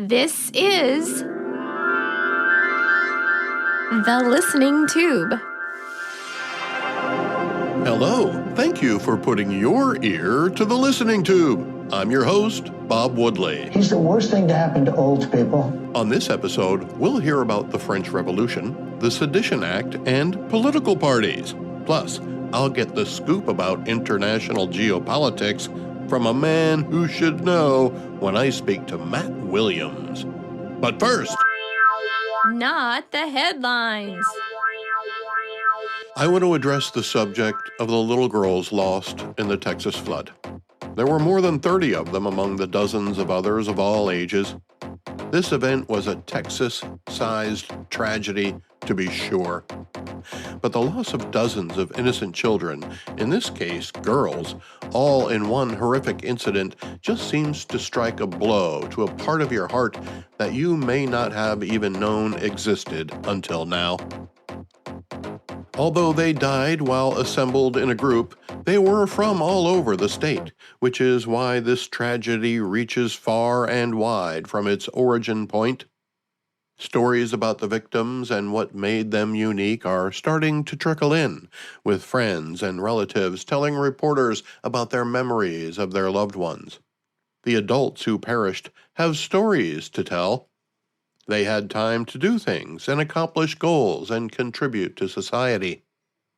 This is The Listening Tube. Hello, thank you for putting your ear to the listening tube. I'm your host, Bob Woodley. He's the worst thing to happen to old people. On this episode, we'll hear about the French Revolution, the Sedition Act, and political parties. Plus, I'll get the scoop about international geopolitics from a man who should know when I speak to Matt Williams. But first, Not the headlines. I want to address the subject of the little girls lost in the Texas flood. There were more than 30 of them among the dozens of others of all ages. This event was a Texas-sized tragedy, to be sure. But the loss of dozens of innocent children, in this case girls, all in one horrific incident, just seems to strike a blow to a part of your heart that you may not have even known existed until now. Although they died while assembled in a group, they were from all over the state, which is why this tragedy reaches far and wide from its origin point. Stories about the victims and what made them unique are starting to trickle in, with friends and relatives telling reporters about their memories of their loved ones. The adults who perished have stories to tell. They had time to do things and accomplish goals and contribute to society.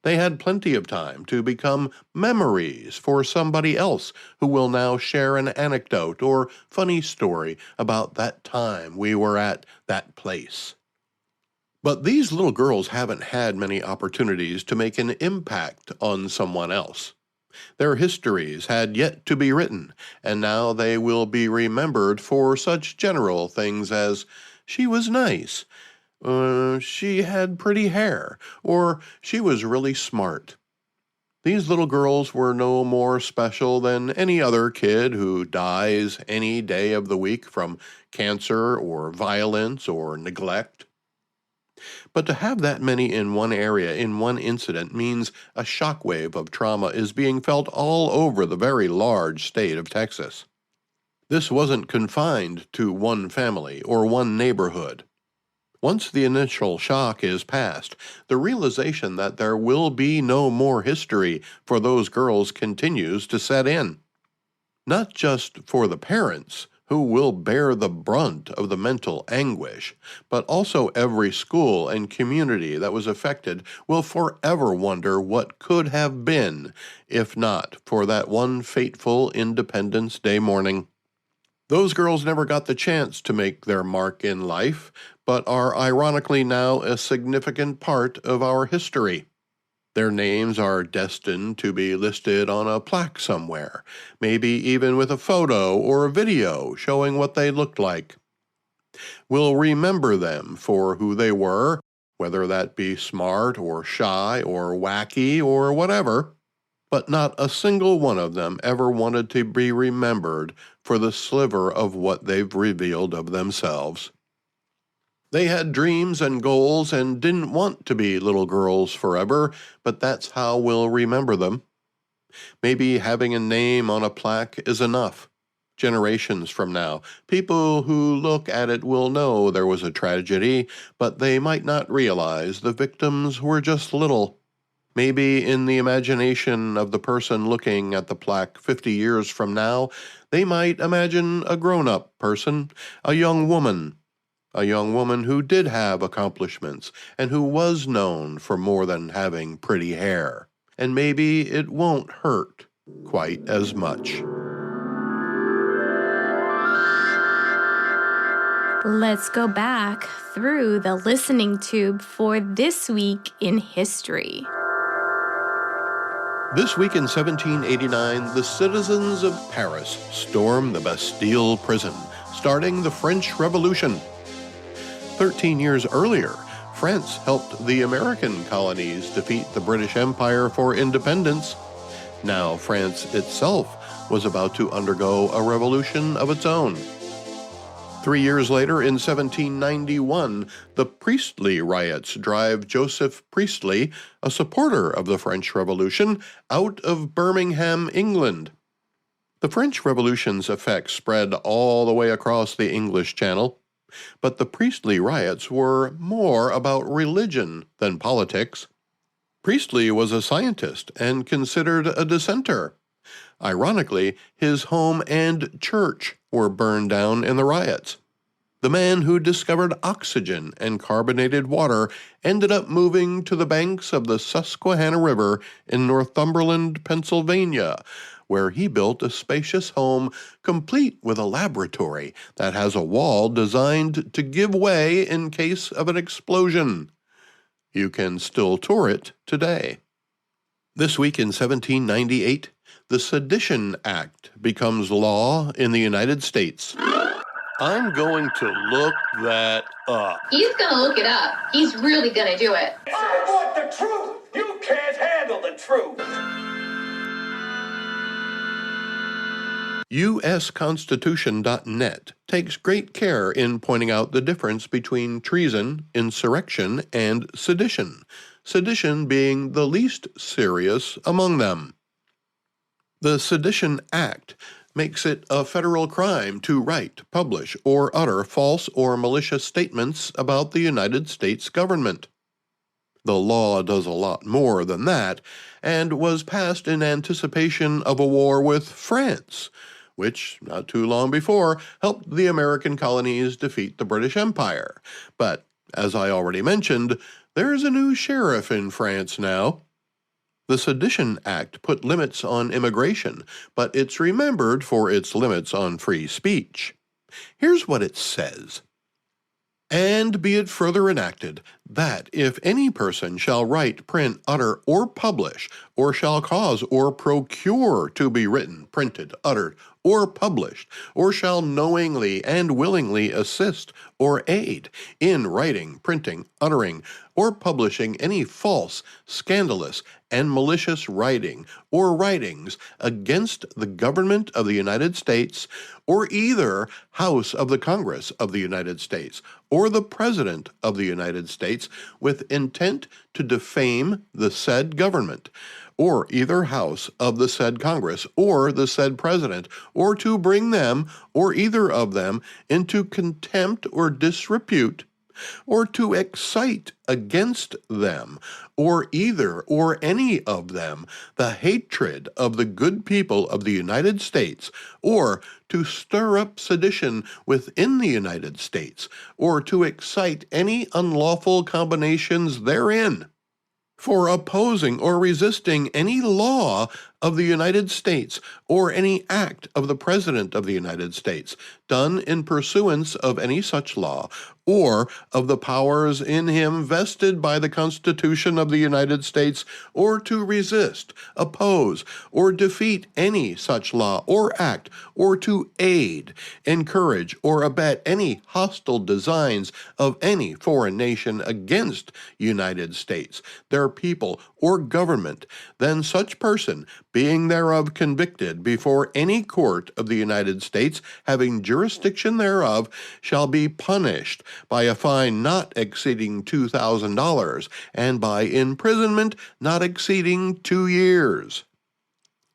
They had plenty of time to become memories for somebody else who will now share an anecdote or funny story about that time we were at that place. But these little girls haven't had many opportunities to make an impact on someone else. Their histories had yet to be written, and now they will be remembered for such general things as, "She was nice," "she had pretty hair," or "she was really smart." These little girls were no more special than any other kid who dies any day of the week from cancer or violence or neglect. But to have that many in one area, in one incident, means a shockwave of trauma is being felt all over the very large state of Texas. This wasn't confined to one family or one neighborhood. Once the initial shock is past, the realization that there will be no more history for those girls continues to set in. Not just for the parents, who will bear the brunt of the mental anguish, but also every school and community that was affected will forever wonder what could have been, if not for that one fateful Independence Day morning. Those girls never got the chance to make their mark in life, but are ironically now a significant part of our history. Their names are destined to be listed on a plaque somewhere, maybe even with a photo or a video showing what they looked like. We'll remember them for who they were, whether that be smart or shy or wacky or whatever. But not a single one of them ever wanted to be remembered for the sliver of what they've revealed of themselves. They had dreams and goals and didn't want to be little girls forever, but that's how we'll remember them. Maybe having a name on a plaque is enough. Generations from now, people who look at it will know there was a tragedy, but they might not realize the victims were just little. Maybe in the imagination of the person looking at the plaque 50 years from now, they might imagine a grown-up person, a young woman who did have accomplishments and who was known for more than having pretty hair. And maybe it won't hurt quite as much. Let's go back through the listening tube for this week in history. This week in 1789, the citizens of Paris stormed the Bastille prison, starting the French Revolution. 13 years earlier, France helped the American colonies defeat the British Empire for independence. Now France itself was about to undergo a revolution of its own. 3 years later, in 1791, the Priestley riots drive Joseph Priestley, a supporter of the French Revolution, out of Birmingham, England. The French Revolution's effects spread all the way across the English Channel, but the priestly riots were more about religion than politics. Priestley was a scientist and considered a dissenter. Ironically, his home and church were burned down in the riots. The man who discovered oxygen and carbonated water ended up moving to the banks of the Susquehanna River in Northumberland, Pennsylvania, where he built a spacious home complete with a laboratory that has a wall designed to give way in case of an explosion. You can still tour it today. This week in 1798, the Sedition Act becomes law in the United States. I'm going to look that up. He's going to look it up. He's really going to do it. I want the truth. You can't handle the truth. USConstitution.net takes great care in pointing out the difference between treason, insurrection, and sedition, sedition being the least serious among them. The Sedition Act makes it a federal crime to write, publish, or utter false or malicious statements about the United States government. The law does a lot more than that, and was passed in anticipation of a war with France, which, not too long before, helped the American colonies defeat the British Empire. But, as I already mentioned, there's a new sheriff in France now. The Sedition Act put limits on immigration, but it's remembered for its limits on free speech. Here's what it says. And be it further enacted, that if any person shall write, print, utter, or publish, or shall cause or procure to be written, printed, uttered, or published, or shall knowingly and willingly assist or aid in writing, printing, uttering, or publishing any false, scandalous, and malicious writing or writings against the government of the United States, or either House of the Congress of the United States, or the President of the United States, with intent to defame the said government, or either House of the said Congress, or the said President, or to bring them, or either of them, into contempt or disrepute, or to excite against them, or either or any of them, the hatred of the good people of the United States, or to stir up sedition within the United States, or to excite any unlawful combinations therein, for opposing or resisting any law of the United States or any act of the President of the United States done in pursuance of any such law or of the powers in him vested by the Constitution of the United States, or to resist, oppose, or defeat any such law or act, or to aid, encourage, or abet any hostile designs of any foreign nation against United States, their people, or government, then such person, being thereof convicted before any court of the United States having jurisdiction thereof, shall be punished by a fine not exceeding $2,000 and by imprisonment not exceeding 2 years.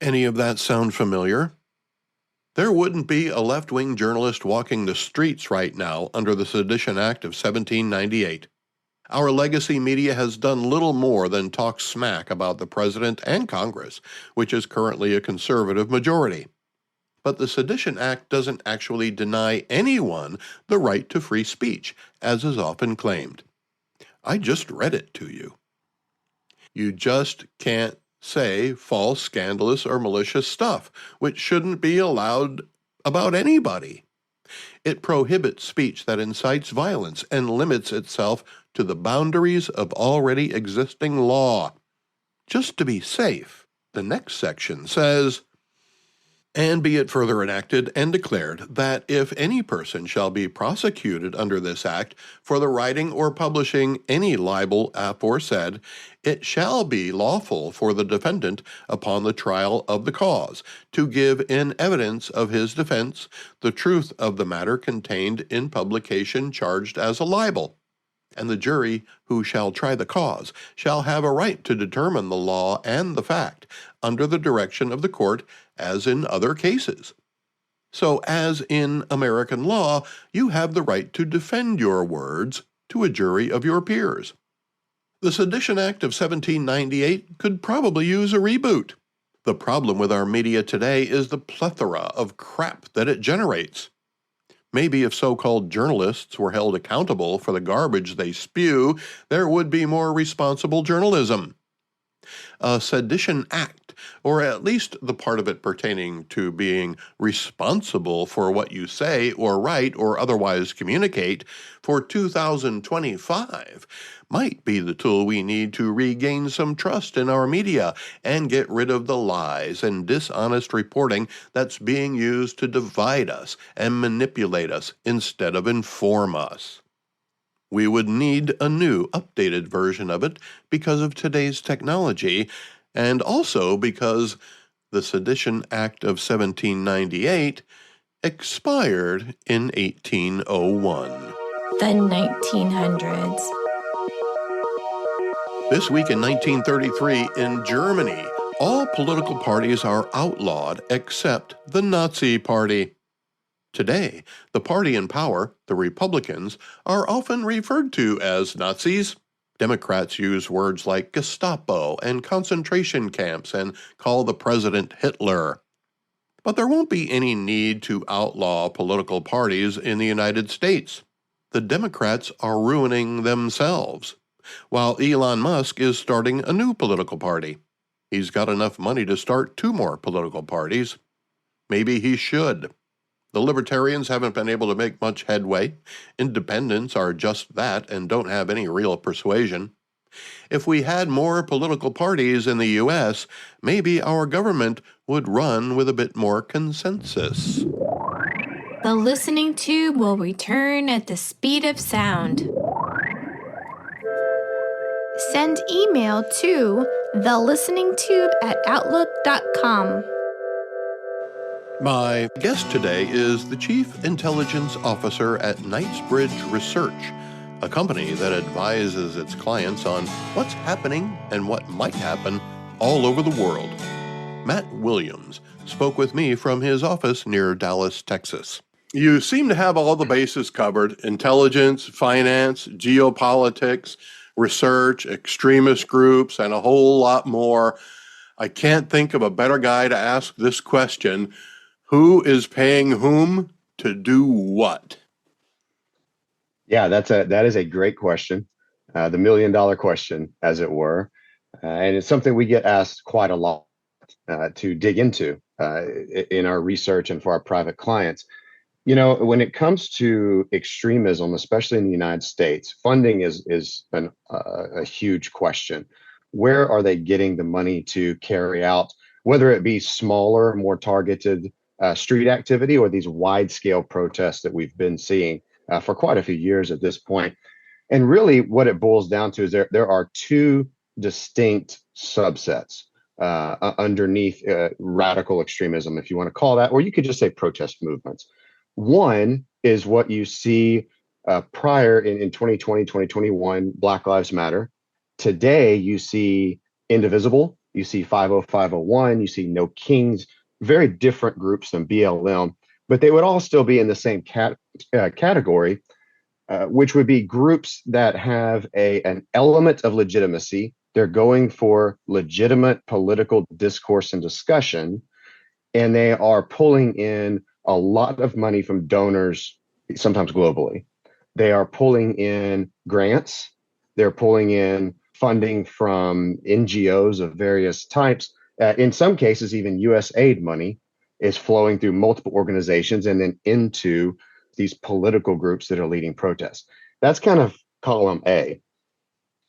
Any of that sound familiar? There wouldn't be a left-wing journalist walking the streets right now under the Sedition Act of 1798. Our legacy media has done little more than talk smack about the President and Congress, which is currently a conservative majority. But the Sedition Act doesn't actually deny anyone the right to free speech, as is often claimed. I just read it to you. You just can't say false, scandalous, or malicious stuff, which shouldn't be allowed about anybody. It prohibits speech that incites violence and limits itself to the boundaries of already existing law. Just to be safe, the next section says, and be it further enacted and declared that if any person shall be prosecuted under this act for the writing or publishing any libel aforesaid, it shall be lawful for the defendant upon the trial of the cause to give in evidence of his defense the truth of the matter contained in publication charged as a libel. and the jury who shall try the cause shall have a right to determine the law and the fact under the direction of the court as in other cases. So, as in American law, you have the right to defend your words to a jury of your peers. The Sedition Act of 1798 could probably use a reboot. The problem with our media today is the plethora of crap that it generates. Maybe if so-called journalists were held accountable for the garbage they spew, there would be more responsible journalism. A Sedition Act, or at least the part of it pertaining to being responsible for what you say or write or otherwise communicate for 2025, might be the tool we need to regain some trust in our media and get rid of the lies and dishonest reporting that's being used to divide us and manipulate us instead of inform us. We would need a new, updated version of it because of today's technology, and also because the Sedition Act of 1798 expired in 1801. The 1900s. This week in 1933, in Germany, all political parties are outlawed except the Nazi Party. Today, the party in power, the Republicans, are often referred to as Nazis. Democrats use words like Gestapo and concentration camps and call the president Hitler. But there won't be any need to outlaw political parties in the United States. The Democrats are ruining themselves, while Elon Musk is starting a new political party. He's got enough money to start 2 more political parties. Maybe he should. The libertarians haven't been able to make much headway. Independents are just that and don't have any real persuasion. If we had more political parties in the U.S., maybe our government would run with a bit more consensus. The listening tube will return at the speed of sound. Send email to thelisteningtube@outlook.com. My guest today is the Chief Intelligence Officer at Knightsbridge Research, a company that advises its clients on what's happening and what might happen all over the world. Matt Williams spoke with me from his office near Dallas, Texas. You seem to have all the bases covered: intelligence, finance, geopolitics, research, extremist groups, and a whole lot more. I can't think of a better guy to ask this question. Who is paying whom to do what? Yeah, that is a great question, the $1 million question, as it were, and it's something we get asked quite a lot to dig into in our research and for our private clients. You know, when it comes to extremism, especially in the United States, funding is a huge question. Where are they getting the money to carry out, whether it be smaller, more targeted street activity or these wide-scale protests that we've been seeing for quite a few years at this point? And really what it boils down to is there are 2 distinct subsets underneath radical extremism, if you want to call that, or you could just say protest movements. One is what you see prior in 2020, 2021, Black Lives Matter. Today, you see Indivisible, you see 50501, you see No Kings, very different groups than BLM, but they would all still be in the same category, which would be groups that have an element of legitimacy. They're going for legitimate political discourse and discussion, and they are pulling in a lot of money from donors, sometimes globally. They are pulling in grants. They're pulling in funding from NGOs of various types. In some cases, even USAID money is flowing through multiple organizations and then into these political groups that are leading protests. That's kind of column A.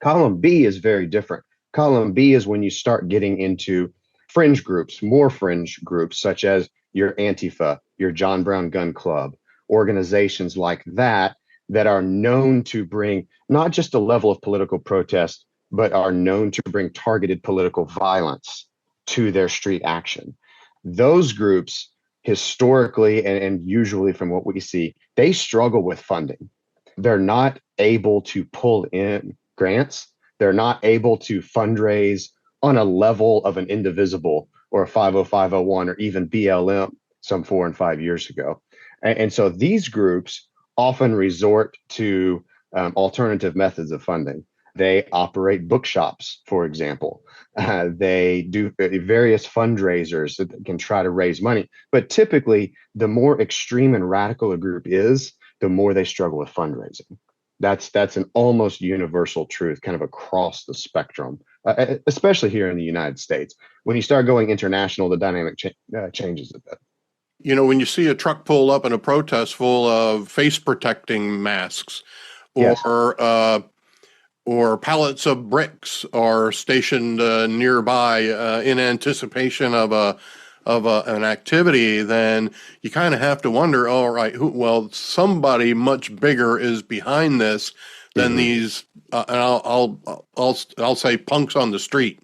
Column B is very different. Column B is when you start getting into fringe groups, more fringe groups, such as your Antifa, your John Brown Gun Club, organizations like that are known to bring not just a level of political protest, but are known to bring targeted political violence to their street action. Those groups, historically and usually from what we see, they struggle with funding. they're not able to pull in grants. They're not able to fundraise on a level of an indivisible or a 50501 or even BLM some 4 and 5 years ago. And so these groups often resort to alternative methods of funding. They operate bookshops, for example. They do various fundraisers that can try to raise money. But typically, the more extreme and radical a group is, the more they struggle with fundraising. That's an almost universal truth, kind of across the spectrum, especially here in the United States. When you start going international, the dynamic changes a bit. You know, when you see a truck pull up in a protest full of face protecting masks, Yes. or pallets of bricks are stationed nearby in anticipation of an activity, then you kind of have to wonder, all right, somebody much bigger is behind this than these, and I'll say punks on the street,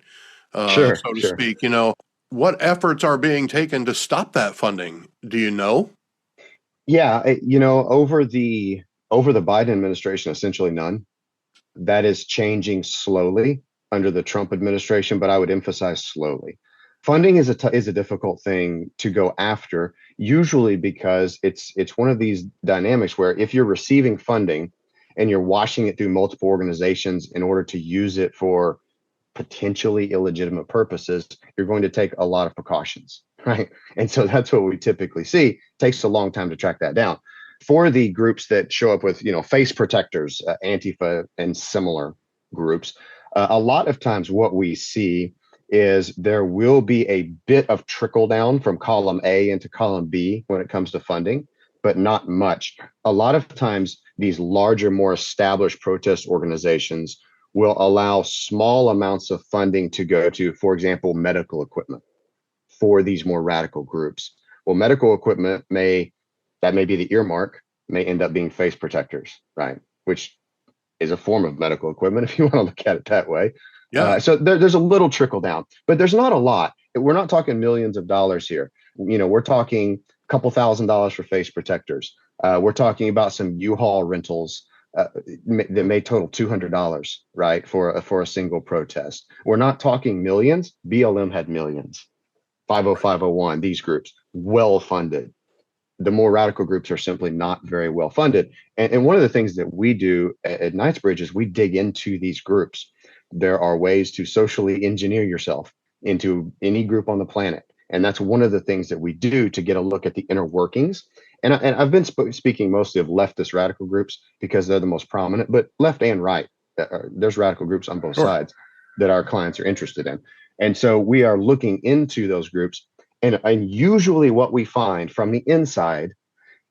Sure, so to sure. speak. You know, what efforts are being taken to stop that funding? Do you know? Yeah, over the Biden administration, essentially none. That is changing slowly under the Trump administration, but I would emphasize slowly. Funding is a difficult thing to go after, usually because it's one of these dynamics where if you're receiving funding and you're washing it through multiple organizations in order to use it for potentially illegitimate purposes, you're going to take a lot of precautions, right? And so that's what we typically see. It takes a long time to track that down. For the groups that show up with, face protectors, Antifa and similar groups, a lot of times what we see is there will be a bit of trickle down from column A into column B when it comes to funding, but not much. A lot of times these larger, more established protest organizations will allow small amounts of funding to go to, for example, medical equipment for these more radical groups. Well, medical equipment may be the earmark, may end up being face protectors, right? Which is a form of medical equipment if you want to look at it that way. Yeah. So there's a little trickle down, but there's not a lot. We're not talking millions of dollars here. We're talking a couple $1,000s for face protectors. We're talking about some U-Haul rentals that may total $200, right, for a single protest. We're not talking millions. BLM had millions. 50501, these groups, well funded. The more radical groups are simply not very well funded. And one of the things that we do at Knightsbridge is we dig into these groups. There are ways to socially engineer yourself into any group on the planet. And that's one of the things that we do to get a look at the inner workings. And I've been speaking mostly of leftist radical groups because they're the most prominent, but left and right, there's radical groups on both sides that our clients are interested in. And so we are looking into those groups. And usually what we find from the inside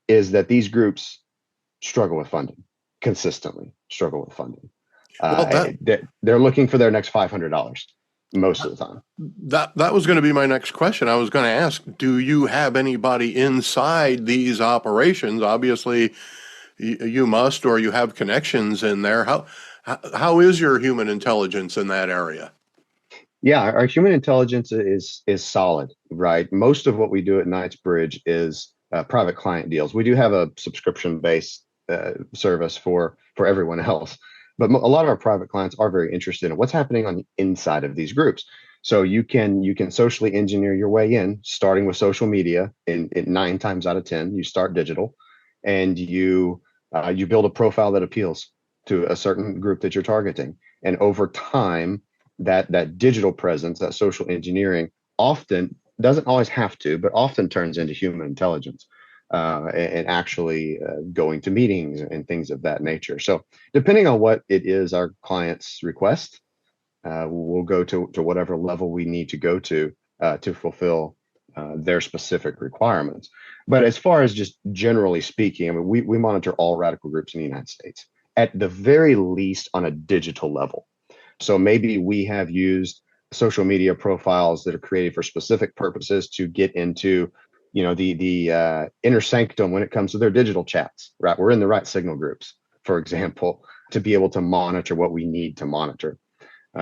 is that these groups struggle with funding, consistently struggle with funding. They're looking for their next $500 most of the time. That was going to be my next question. I was going to ask, do you have anybody inside these operations? Obviously, you must, or you have connections in there. How is your human intelligence in that area? Yeah, our human intelligence is solid, right? Most of what we do at Knightsbridge is private client deals. We do have a subscription-based service for everyone else, but a lot of our private clients are very interested in what's happening on the inside of these groups. So you can socially engineer your way in, starting with social media. In 9 times out of 10, you start digital, and you build a profile that appeals to a certain group that you're targeting, and over time, that digital presence, that social engineering, often doesn't always have to, but often turns into human intelligence and actually going to meetings and things of that nature. So depending on what it is our clients request, we'll go to whatever level we need to go to fulfill their specific requirements. But as far as just generally speaking, I mean, we monitor all radical groups in the United States, at the very least on a digital level. So maybe we have used social media profiles that are created for specific purposes to get into, the inner sanctum when it comes to their digital chats, right? We're in the right signal groups, for example, to be able to monitor what we need to monitor.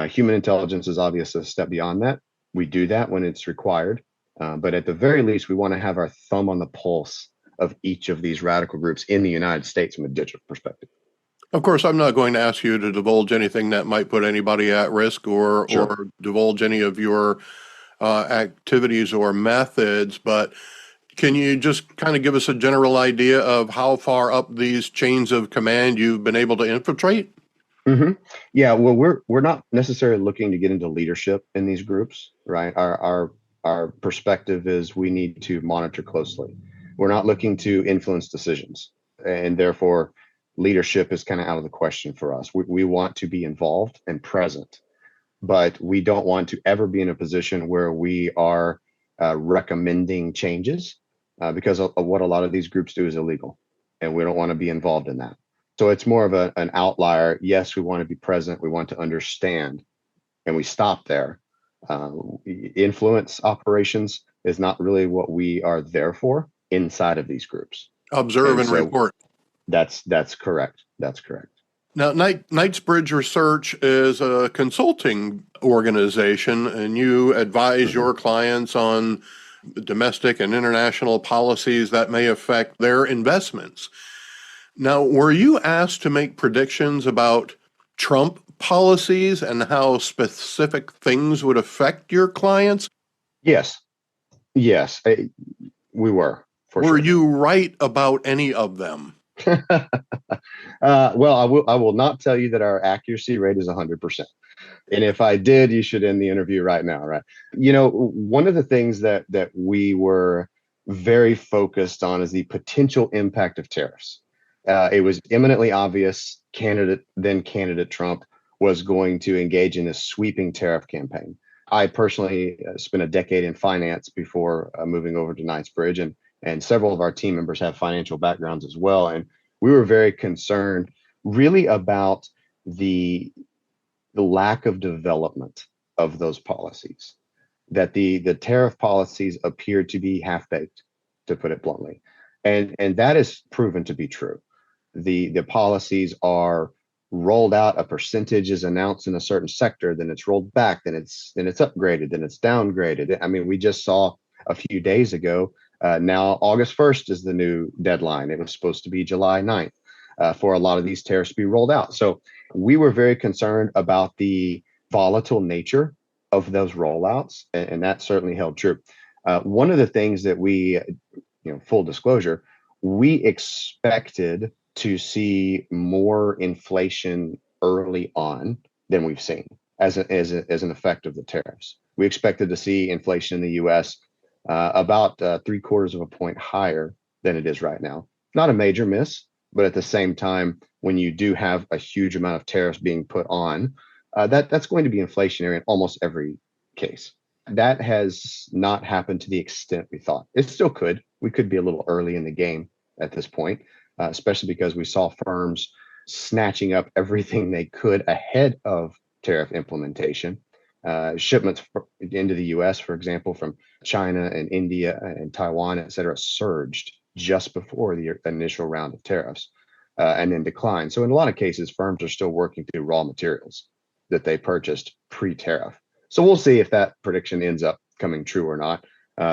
Human intelligence is obviously a step beyond that. We do that when it's required. But at the very least, we want to have our thumb on the pulse of each of these radical groups in the United States from a digital perspective. Of course, I'm not going to ask you to divulge anything that might put anybody at risk Sure. or divulge any of your activities or methods, but can you just kind of give us a general idea of how far up these chains of command you've been able to infiltrate? hmm Yeah, well, we're not necessarily looking to get into leadership in these groups, right? Our perspective is we need to monitor closely. We're not looking to influence decisions, and therefore leadership is kind of out of the question for us. We want to be involved and present, but we don't want to ever be in a position where we are recommending changes because of what a lot of these groups do is illegal, and we don't want to be involved in that. So it's more of an outlier. Yes, we want to be present, we want to understand, and we stop there. Uh, Influence operations is not really what we are there for inside of these groups, Observe and and so report. that's correct. That's correct. Now, Knightsbridge Research is a consulting organization, and you advise Mhm. your clients on domestic and international policies that may affect their investments. Now, were you asked to make predictions about Trump policies and how specific things would affect your clients? Yes, yes, we were for Were sure. you right about any of them? Well, I will not tell you that our accuracy rate is 100%. And if I did, you should end the interview right now, right? One of the things that we were very focused on is the potential impact of tariffs. It was eminently obvious candidate Trump was going to engage in this sweeping tariff campaign. I personally spent a decade in finance before moving over to Knightsbridge, and several of our team members have financial backgrounds as well. And we were very concerned really about the lack of development of those policies, that the tariff policies appeared to be half-baked, to put it bluntly. And that is proven to be true. The policies are rolled out, a percentage is announced in a certain sector, then it's rolled back, then it's upgraded, then it's downgraded. I mean, we just saw a few days ago, now August 1st is the new deadline. It was supposed to be July 9th for a lot of these tariffs to be rolled out. So we were very concerned about the volatile nature of those rollouts, and that certainly held true. One of the things that we, full disclosure, we expected to see more inflation early on than we've seen as an effect of the tariffs. We expected to see inflation in the U.S. About 3/4 of a point higher than it is right now. Not a major miss, but at the same time, when you do have a huge amount of tariffs being put on, that's going to be inflationary in almost every case. That has not happened to the extent we thought. It still could. We could be a little early in the game at this point, especially because we saw firms snatching up everything they could ahead of tariff implementation. Shipments into the US, for example, from China and India and Taiwan, et cetera, surged just before the initial round of tariffs and then declined. So, in a lot of cases, firms are still working through raw materials that they purchased pre tariff. So, we'll see if that prediction ends up coming true or not.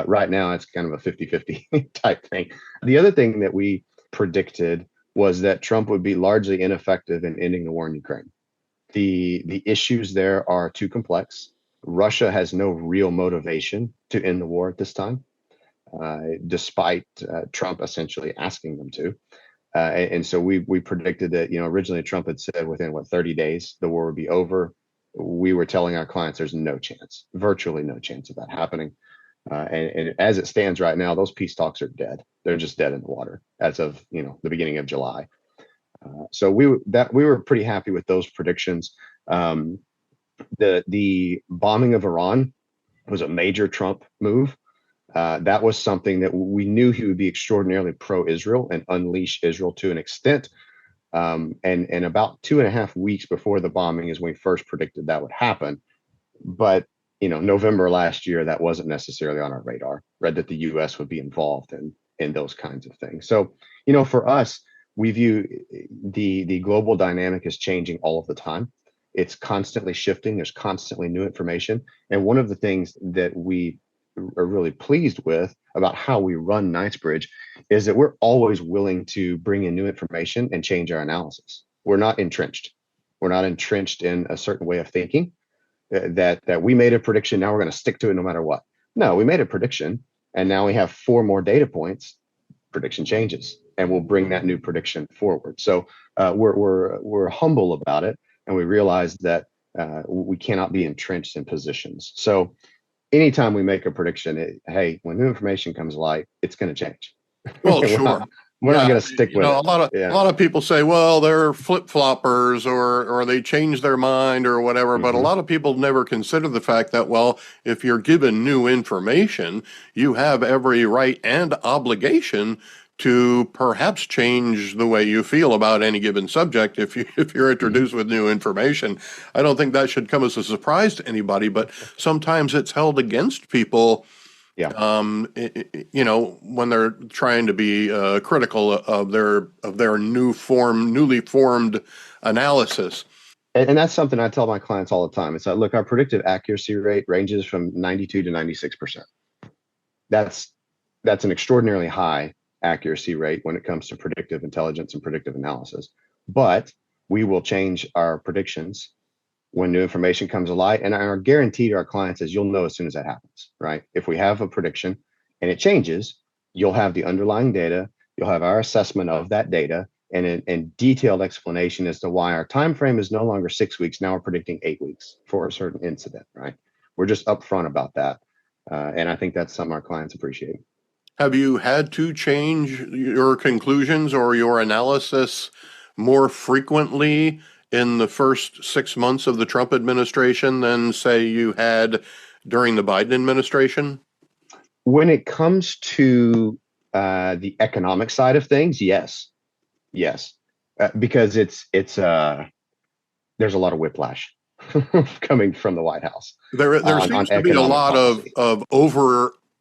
Right now, it's kind of a 50-50 type thing. The other thing that we predicted was that Trump would be largely ineffective in ending the war in Ukraine. The issues there are too complex. Russia has no real motivation to end the war at this time, despite Trump essentially asking them to. And so we predicted that, originally Trump had said within 30 days the war would be over. We were telling our clients there's no chance, virtually no chance of that happening. And as it stands right now, those peace talks are dead. They're just dead in the water as of the beginning of July. So we were pretty happy with those predictions. The bombing of Iran was a major Trump move. That was something that we knew he would be extraordinarily pro-Israel and unleash Israel to an extent. And about 2.5 weeks before the bombing is when we first predicted that would happen. But November last year, that wasn't necessarily on our radar. Read that the U.S. would be involved in those kinds of things. So for us, we view the global dynamic is changing all of the time. It's constantly shifting. There's constantly new information. And one of the things that we are really pleased with about how we run Knightsbridge is that we're always willing to bring in new information and change our analysis. We're not entrenched. We're not entrenched in a certain way of thinking that we made a prediction. Now we're going to stick to it no matter what. No, we made a prediction, and now we have 4 more data points. Prediction changes, and we'll bring that new prediction forward. So we're humble about it, and we realize that we cannot be entrenched in positions. So anytime we make a prediction, hey, when new information comes to light, it's going to change. Well, we're sure. not going to stick with it. A lot of people say, well, they're flip-floppers or they change their mind or whatever, but a lot of people never consider the fact that, well, if you're given new information, you have every right and obligation to perhaps change the way you feel about any given subject if you're introduced with new information. I don't think that should come as a surprise to anybody, but sometimes it's held against people. Yeah. When they're trying to be critical of their newly formed analysis. And that's something I tell my clients all the time. It's like, look, our predictive accuracy rate ranges from 92 to 96%. That's an extraordinarily high accuracy rate when it comes to predictive intelligence and predictive analysis. But we will change our predictions when new information comes to light. And our guarantee to our clients is you'll know as soon as that happens, right? If we have a prediction and it changes, you'll have the underlying data, you'll have our assessment of that data, and detailed explanation as to why our time frame is no longer 6 weeks. Now we're predicting 8 weeks for a certain incident, right? We're just upfront about that. And I think that's something our clients appreciate. Have you had to change your conclusions or your analysis more frequently in the first 6 months of the Trump administration than, say, you had during the Biden administration? When it comes to the economic side of things, yes, because it's there's a lot of whiplash coming from the White House. There seems to be a lot of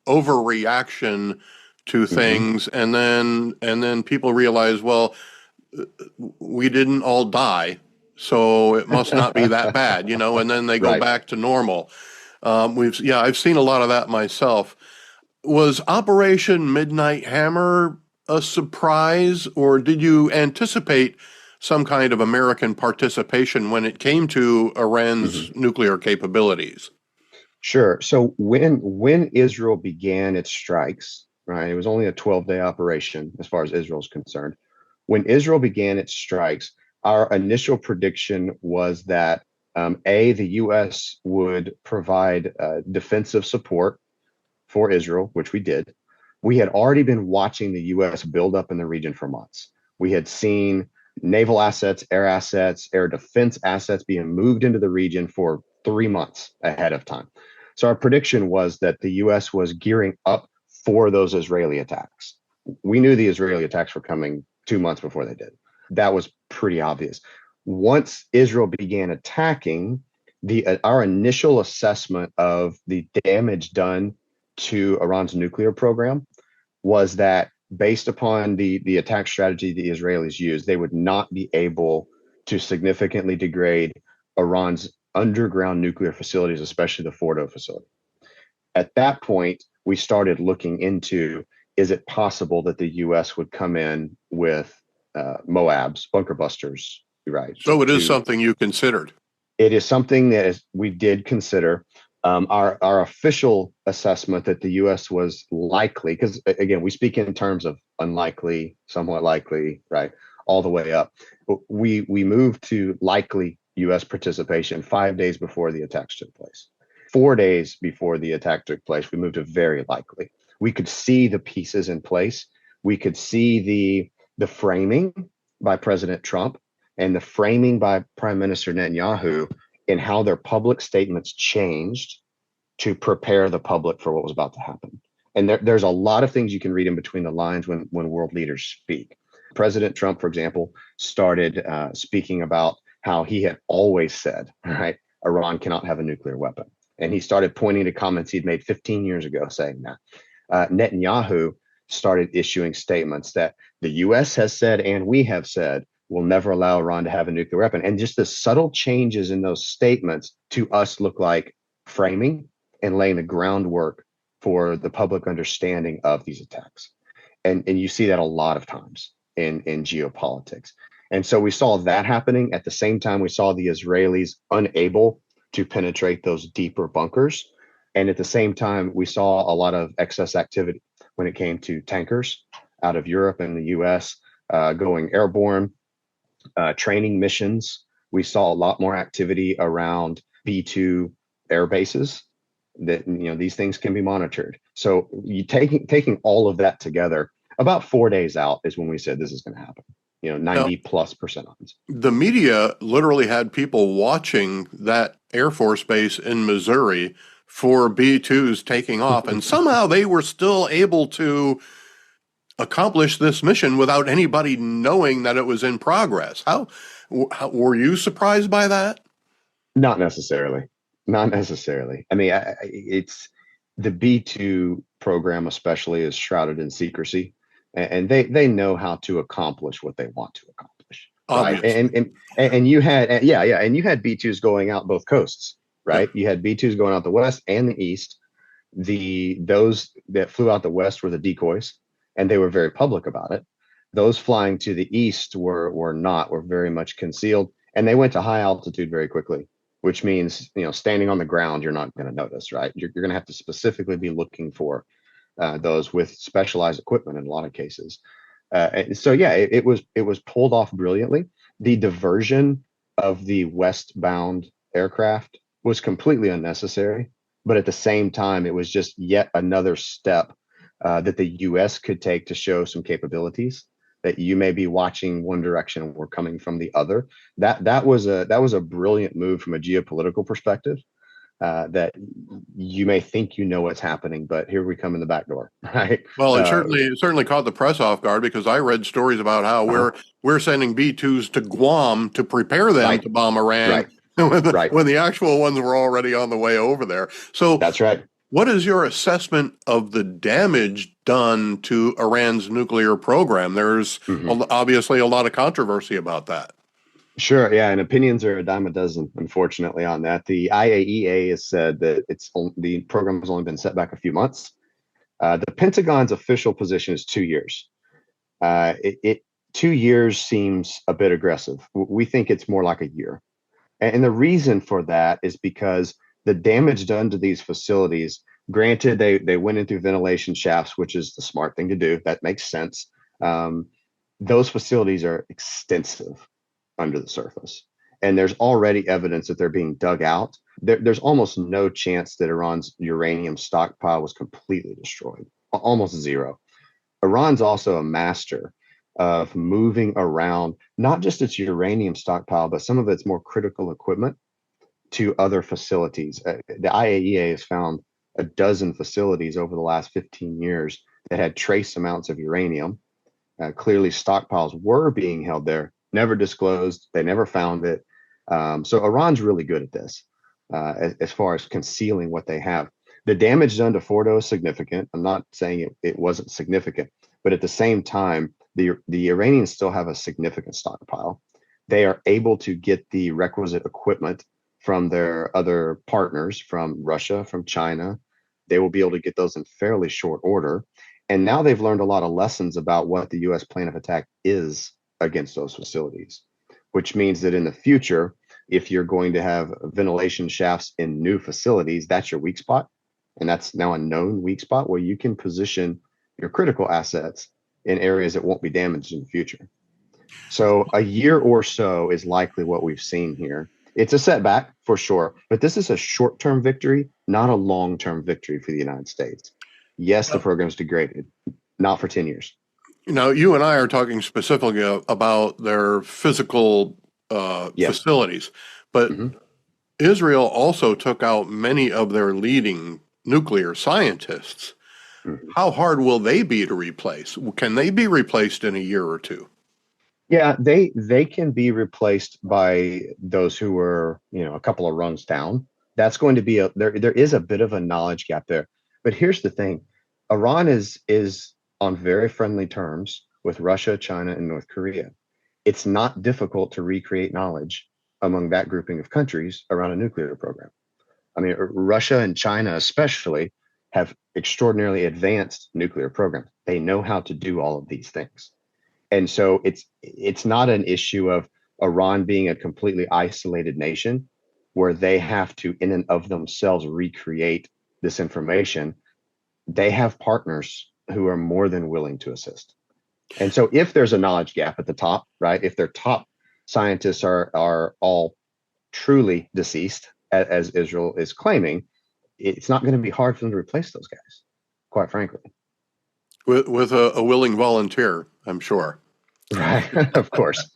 overreaction to things, and then people realize, well, we didn't all die, so it must not be that bad, and then they go back to normal. I've seen a lot of that myself. Was Operation Midnight Hammer a surprise, or did you anticipate some kind of American participation when it came to Iran's nuclear capabilities? Sure. So when Israel began its strikes, right, it was only a 12-day operation as far as Israel's concerned. When Israel began its strikes, our initial prediction was that the U.S. would provide defensive support for Israel, which we did. We had already been watching the U.S. build up in the region for months. We had seen naval assets, air defense assets being moved into the region for 3 months ahead of time. So our prediction was that the U.S. was gearing up for those Israeli attacks. We knew the Israeli attacks were coming 2 months before they did. That was pretty obvious. Once Israel began attacking, our initial assessment of the damage done to Iran's nuclear program was that based upon the attack strategy the Israelis used, they would not be able to significantly degrade Iran's underground nuclear facilities, especially the Fordo facility. At that point, we started looking into, is it possible that the U.S. would come in with MOABs, bunker busters, right? So it is something you considered. It is something that we did consider. Our official assessment that the U.S. was likely, because again, we speak in terms of unlikely, somewhat likely, right, all the way up. But we moved to likely U.S. participation 5 days before the attacks took place. 4 days before the attack took place, we moved to very likely. We could see the pieces in place. We could see the framing by President Trump and the framing by Prime Minister Netanyahu in how their public statements changed to prepare the public for what was about to happen. And there's a lot of things you can read in between the lines when world leaders speak. President Trump, for example, started speaking about how he had always said, right, Iran cannot have a nuclear weapon. And he started pointing to comments he'd made 15 years ago saying that. Netanyahu started issuing statements that the U.S. has said and we have said will never allow Iran to have a nuclear weapon. And just the subtle changes in those statements to us look like framing and laying the groundwork for the public understanding of these attacks. And you see that a lot of times in geopolitics. And so we saw that happening. At the same time, we saw the Israelis unable to penetrate those deeper bunkers. And at the same time, we saw a lot of excess activity when it came to tankers out of Europe and the US going airborne, training missions. We saw a lot more activity around B-2 air bases that, these things can be monitored. So you taking all of that together, about 4 days out is when we said this is going to happen. 90+% odds. The media literally had people watching that Air Force base in Missouri for B-2s taking off, and somehow they were still able to accomplish this mission without anybody knowing that it was in progress. How were you surprised by that? Not necessarily. Not necessarily. I mean, it's the B-2 program especially is shrouded in secrecy, and they know how to accomplish what they want to accomplish. Right? And you had and you had B-2s going out both coasts, right? You had B-2s going out the west and the east. Those that flew out the west were the decoys, and they were very public about it. Those flying to the east were very much concealed, and they went to high altitude very quickly, which means, standing on the ground, you're not going to notice, right? You're going to have to specifically be looking for those with specialized equipment in a lot of cases. So yeah, it was pulled off brilliantly. The diversion of the westbound aircraft was completely unnecessary, but at the same time, it was just yet another step that the U.S. could take to show some capabilities. That you may be watching one direction and we're coming from the other. That was a brilliant move from a geopolitical perspective. That you may think what's happening, but here we come in the back door, right? Well, it certainly caught the press off guard, because I read stories about how we're sending B-2s to Guam to prepare them to bomb Iran, when the actual ones were already on the way over there. So that's right. What is your assessment of the damage done to Iran's nuclear program? There's obviously a lot of controversy about that. Sure. Yeah. And opinions are a dime a dozen, unfortunately, on that. The IAEA has said that the program has only been set back a few months. The Pentagon's official position is 2 years. 2 years seems a bit aggressive. We think it's more like a year. And the reason for that is because the damage done to these facilities, granted, they went in through ventilation shafts, which is the smart thing to do. That makes sense. Those facilities are extensive under the surface, and there's already evidence that they're being dug out. There's almost no chance that Iran's uranium stockpile was completely destroyed, almost zero. Iran's also a master of moving around not just its uranium stockpile, but some of its more critical equipment to other facilities. The IAEA has found a dozen facilities over the last 15 years that had trace amounts of uranium. Clearly, stockpiles were being held there, never disclosed. They never found it. So Iran's really good at this as far as concealing what they have. The damage done to Fordo is significant. I'm not saying it wasn't significant, but at the same time, the Iranians still have a significant stockpile. They are able to get the requisite equipment from their other partners, from Russia, from China. They will be able to get those in fairly short order. And now they've learned a lot of lessons about what the U.S. plan of attack is against those facilities, which means that in the future, if you're going to have ventilation shafts in new facilities, that's your weak spot. And that's now a known weak spot where you can position your critical assets in areas that won't be damaged in the future. So a year or so is likely what we've seen here. It's a setback for sure, but this is a short-term victory, not a long-term victory for the United States. Yes, the program's degraded, not for 10 years. You and I are talking specifically about their physical facilities, but Israel also took out many of their leading nuclear scientists. How hard will they be to replace? Can they be replaced in a year or two? Yeah, they can be replaced by those who were, a couple of rungs down. That's going to be there is a bit of a knowledge gap there. But here's the thing. Iran is on very friendly terms with Russia, China, and North Korea. It's not difficult to recreate knowledge among that grouping of countries around a nuclear program. I mean, Russia and China especially have extraordinarily advanced nuclear programs. They know how to do all of these things. And so it's not an issue of Iran being a completely isolated nation where they have to, in and of themselves, recreate this information. They have partners who are more than willing to assist. And so if there's a knowledge gap at the top, right, if their top scientists are all truly deceased, as Israel is claiming, it's not going to be hard for them to replace those guys, quite frankly. With a willing volunteer, I'm sure. Right, of course.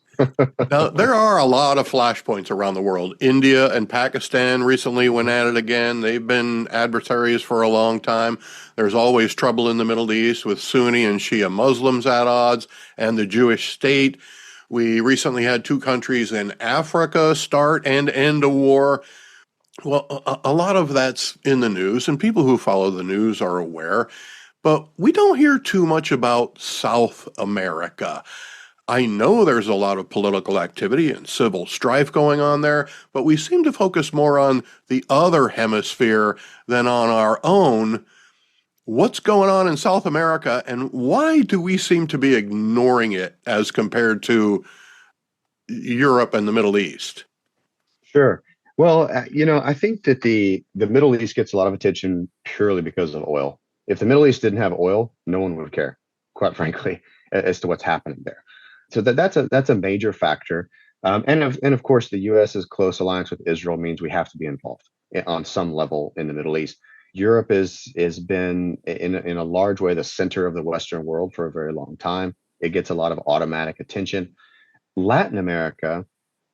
Now, there are a lot of flashpoints around the world. India and Pakistan recently went at it again. They've been adversaries for a long time. There's always trouble in the Middle East with Sunni and Shia Muslims at odds and the Jewish state. We recently had two countries in Africa start and end a war. Well, a lot of that's in the news, and people who follow the news are aware, but we don't hear too much about South America. I know there's a lot of political activity and civil strife going on there, but we seem to focus more on the other hemisphere than on our own. What's going on in South America, and why do we seem to be ignoring it as compared to Europe and the Middle East? Sure. Well, I think that the Middle East gets a lot of attention purely because of oil. If the Middle East didn't have oil, no one would care, quite frankly, as to what's happening there. So that's a major factor. And of course, the U.S.'s close alliance with Israel means we have to be involved on some level in the Middle East. Europe is been in a large way the center of the Western world for a very long time. It gets a lot of automatic attention. Latin America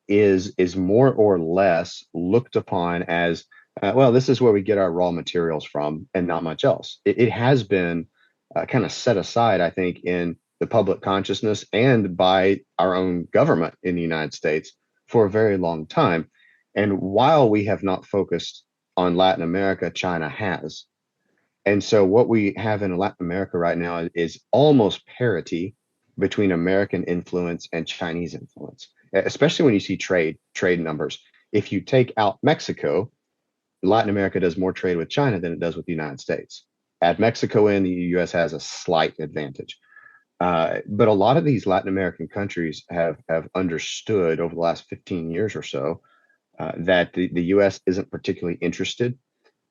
is more or less looked upon as well. This is where we get our raw materials from, and not much else. It has been kind of set aside, I think, in the public consciousness and by our own government in the United States for a very long time. And while we have not focused on Latin America, China has. And so what we have in Latin America right now is almost parity between American influence and Chinese influence, especially when you see trade numbers. If you take out Mexico, Latin America does more trade with China than it does with the United States. Add Mexico in, the U.S. has a slight advantage. But a lot of these Latin American countries have understood over the last 15 years or so that the U.S. isn't particularly interested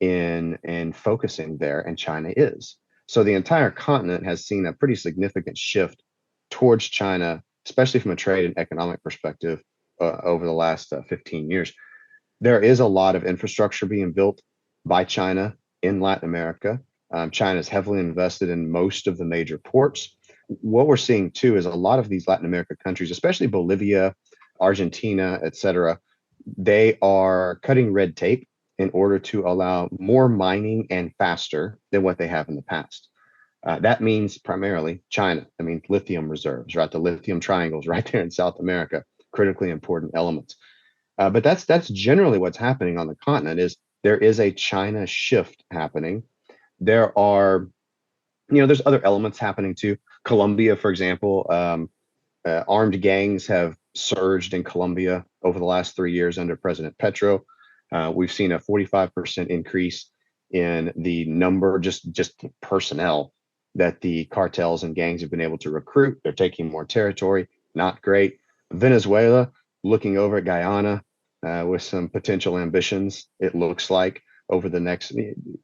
in focusing there, and China is. So the entire continent has seen a pretty significant shift towards China, especially from a trade and economic perspective over the last 15 years. There is a lot of infrastructure being built by China in Latin America. China is heavily invested in most of the major ports. What we're seeing too is a lot of these Latin America countries, especially Bolivia, Argentina, et cetera, they are cutting red tape in order to allow more mining and faster than what they have in the past. That means primarily China. I mean, lithium reserves, right? The lithium triangles right there in South America, critically important elements. But that's generally what's happening on the continent. Is there is a China shift happening. There are, there's other elements happening too. Colombia, for example, armed gangs have surged in Colombia over the last 3 years under President Petro. We've seen a 45% increase in the number, just personnel that the cartels and gangs have been able to recruit. They're taking more territory. Not great. Venezuela, looking over at Guyana with some potential ambitions, it looks like, over the next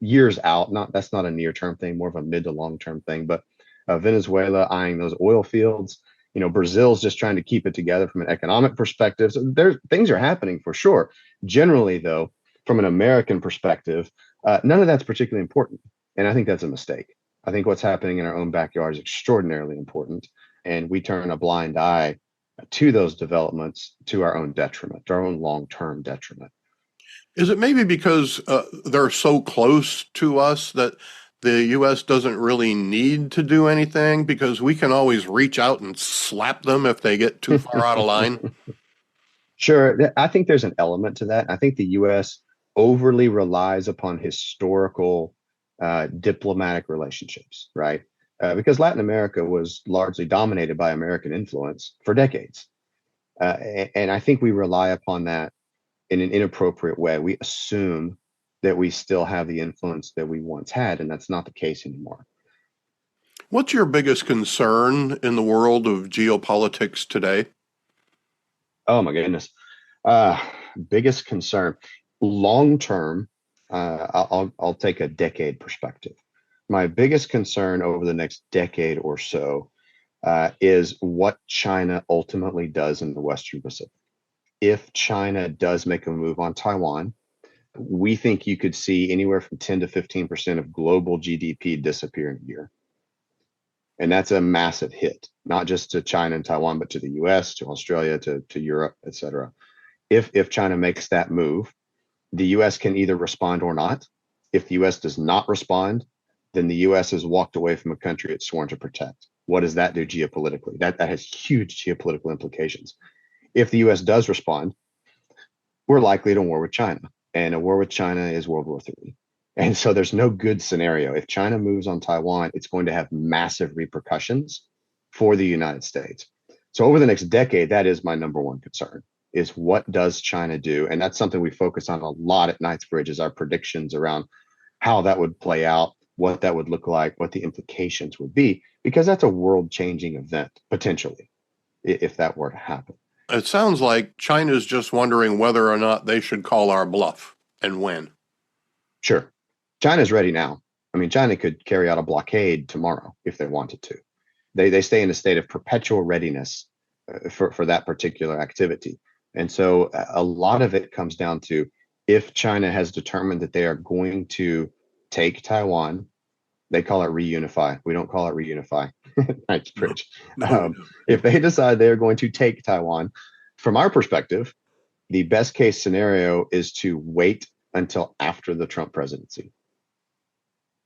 years out. That's not a near-term thing, more of a mid to long-term thing. But Venezuela eyeing those oil fields. Brazil's just trying to keep it together from an economic perspective. So things are happening for sure. Generally, though, from an American perspective, none of that's particularly important. And I think that's a mistake. I think what's happening in our own backyard is extraordinarily important. And we turn a blind eye to those developments to our own detriment, to our own long-term detriment. Is it maybe because they're so close to us that the U.S. doesn't really need to do anything because we can always reach out and slap them if they get too far out of line? Sure. I think there's an element to that. I think the U.S. overly relies upon historical diplomatic relationships, right? Because Latin America was largely dominated by American influence for decades. And I think we rely upon that in an inappropriate way. We assume that we still have the influence that we once had, and that's not the case anymore. What's your biggest concern in the world of geopolitics today? Oh my goodness. Biggest concern. Long term, I'll take a decade perspective. My biggest concern over the next decade or so is what China ultimately does in the Western Pacific. If China does make a move on Taiwan, we think you could see anywhere from 10 to 15% of global GDP disappear in a year. And that's a massive hit, not just to China and Taiwan, but to the US, to Australia, to Europe, et cetera. If China makes that move, the US can either respond or not. If the US does not respond, then the US has walked away from a country it's sworn to protect. What does that do geopolitically? That has huge geopolitical implications. If the US does respond, we're likely to war with China. And a war with China is World War III. And so there's no good scenario. If China moves on Taiwan, it's going to have massive repercussions for the United States. So over the next decade, that is my number one concern, is what does China do? And that's something we focus on a lot at Knightsbridge, is our predictions around how that would play out, what that would look like, what the implications would be, because that's a world-changing event, potentially, if that were to happen. It sounds like China's just wondering whether or not they should call our bluff and when. Sure. China's ready now. I mean, China could carry out a blockade tomorrow if they wanted to. They stay in a state of perpetual readiness for that particular activity. And so a lot of it comes down to, if China has determined that they are going to take Taiwan, they call it reunify. We don't call it reunify. Knightsbridge. If they decide they're going to take Taiwan, from our perspective, the best case scenario is to wait until after the Trump presidency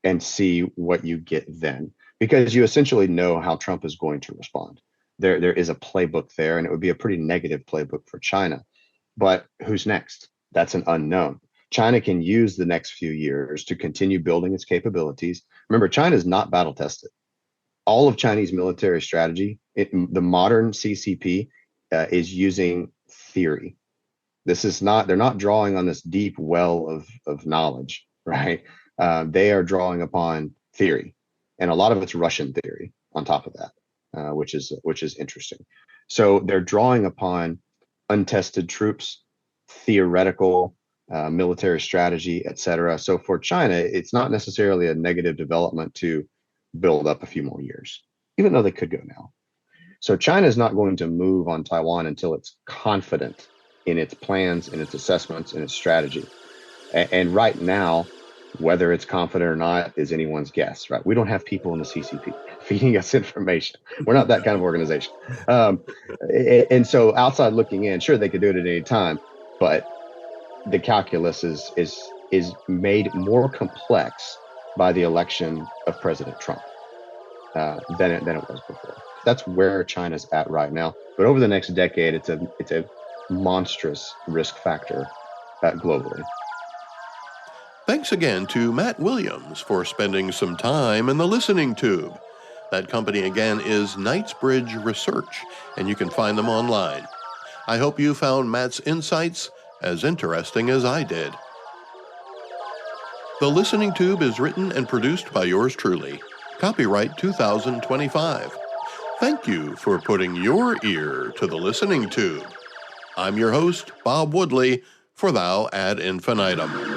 and see what you get then, because you essentially know how Trump is going to respond. There is a playbook there, and it would be a pretty negative playbook for China. But who's next? That's an unknown. China can use the next few years to continue building its capabilities. Remember, China is not battle tested. All of Chinese military strategy, the modern CCP, is using theory. This is not, they're not drawing on this deep well of knowledge, right? They are drawing upon theory, and a lot of it's Russian theory on top of that, which is interesting. So they're drawing upon untested troops, theoretical military strategy, et cetera. So for China, it's not necessarily a negative development to build up a few more years, even though they could go now. So China is not going to move on Taiwan until it's confident in its plans, in its assessments, in its strategy. And right now, whether it's confident or not is anyone's guess, right? We don't have people in the CCP feeding us information. We're not that kind of organization. And so outside looking in, sure, they could do it at any time, but the calculus is made more complex by the election of President Trump than it was before. That's where China's at right now. But over the next decade, it's a monstrous risk factor globally. Thanks again to Matt Williams for spending some time in the listening tube. That company again is Knightsbridge Research, and you can find them online. I hope you found Matt's insights as interesting as I did. The Listening Tube is written and produced by yours truly. Copyright 2025. Thank you for putting your ear to the Listening Tube. I'm your host, Bob Woodley, for Thou Ad Infinitum.